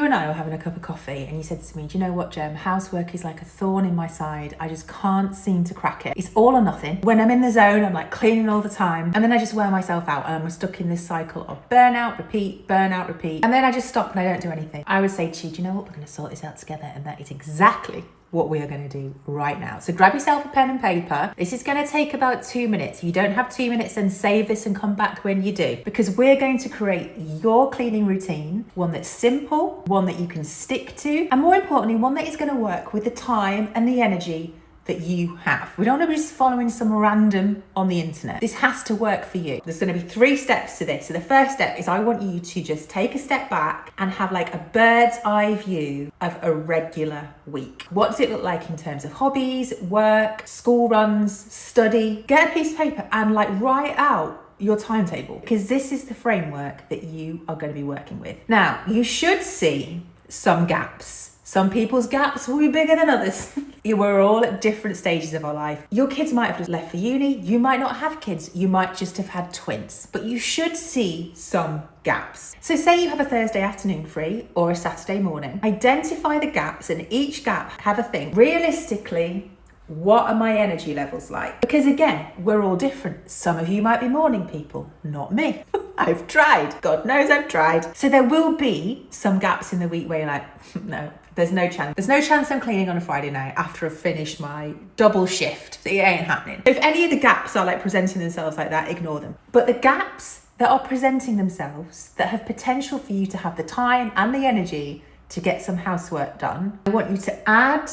and I were having a cup of coffee and you said to me, do you know what, Jem, housework is like a thorn in my side. I just can't seem to crack it. It's all or nothing. When I'm in the zone, I'm like cleaning all the time, and then I just wear myself out and I'm stuck in this cycle of burnout, repeat, and then I just stop and I don't do anything. I would say to you, do you know what, we're going to sort this out together, and that is exactly what we are going to do right now. So grab yourself a pen and paper. This is going to take about 2 minutes. If you don't have 2 minutes, then save this and come back when you do, because we're going to create your cleaning routine, one that's simple, one that you can stick to, and more importantly, one that is going to work with the time and the energy that you have. We don't want to be just following some random on the internet. This has to work for you. There's going to be 3 steps to this. So the first step is I want you to just take a step back and have like a bird's eye view of a regular week. What does it look like in terms of hobbies, work, school runs, study? Get a piece of paper and like write out your timetable, because this is the framework that you are going to be working with. Now, you should see some gaps. Some people's gaps will be bigger than others. We're all at different stages of our life. Your kids might have just left for uni. You might not have kids. You might just have had twins. But you should see some gaps. So say you have a Thursday afternoon free or a Saturday morning. Identify the gaps, and each gap have a thing. Realistically, what are my energy levels like? Because again, we're all different. Some of you might be morning people, not me. I've tried. God knows I've tried. So there will be some gaps in the week where you're like, no, there's no chance. There's no chance I'm cleaning on a Friday night after I've finished my double shift. So it ain't happening. If any of the gaps are like presenting themselves like that, ignore them. But the gaps that are presenting themselves, that have potential for you to have the time and the energy to get some housework done, I want you to add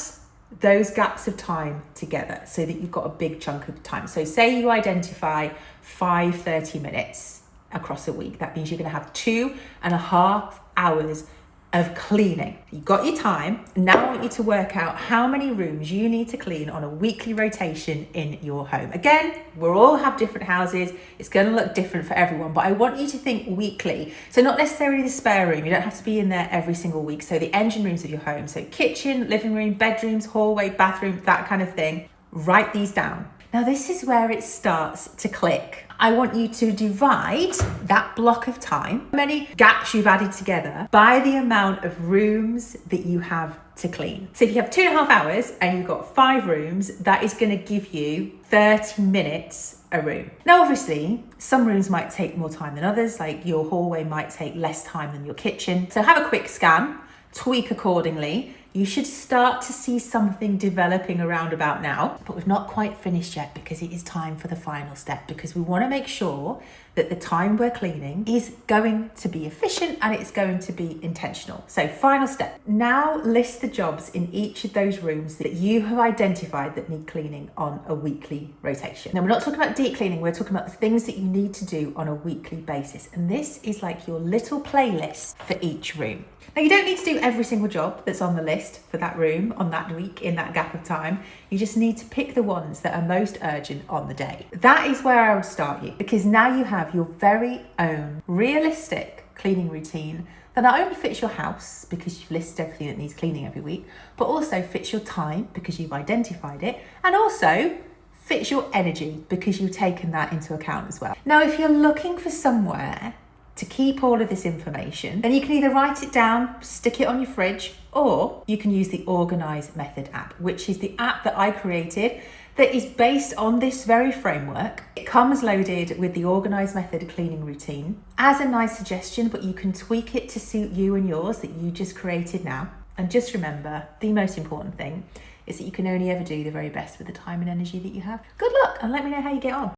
those gaps of time together so that you've got a big chunk of time. So say you identify 5 30 minutes across a week. That means you're going to have 2.5 hours of cleaning. You've got your time. Now I want you to work out how many rooms you need to clean on a weekly rotation in your home. Again, we all have different houses. It's going to look different for everyone, but I want you to think weekly. So not necessarily the spare room. You don't have to be in there every single week. So the engine rooms of your home. So kitchen, living room, bedrooms, hallway, bathroom, that kind of thing. Write these down. Now this is where it starts to click. I want you to divide that block of time, how many gaps you've added together, by the amount of rooms that you have to clean. So if you have 2.5 hours and you've got 5 rooms, that is going to give you 30 minutes a room. Now, obviously, some rooms might take more time than others, like your hallway might take less time than your kitchen. So have a quick scan, tweak accordingly. You should start to see something developing around about now, but we've not quite finished yet, because it is time for the final step, because we want to make sure that the time we're cleaning is going to be efficient and it's going to be intentional. So final step, now list the jobs in each of those rooms that you have identified that need cleaning on a weekly rotation. Now, we're not talking about deep cleaning, we're talking about the things that you need to do on a weekly basis. And this is like your little playlist for each room. Now, you don't need to do every single job that's on the list for that room on that week in that gap of time. You just need to pick the ones that are most urgent on the day. That is where I would start you, because now you have your very own realistic cleaning routine that not only fits your house because you've listed everything that needs cleaning every week, but also fits your time because you've identified it, and also fits your energy because you've taken that into account as well. Now, if you're looking for somewhere to keep all of this information, then you can either write it down, stick it on your fridge, or you can use the Organize Method app, which is the app that I created that is based on this very framework. It comes loaded with the Organize Method cleaning routine as a nice suggestion, but you can tweak it to suit you and yours that you just created now. And just remember, the most important thing is that you can only ever do the very best with the time and energy that you have. Good luck, and let me know how you get on.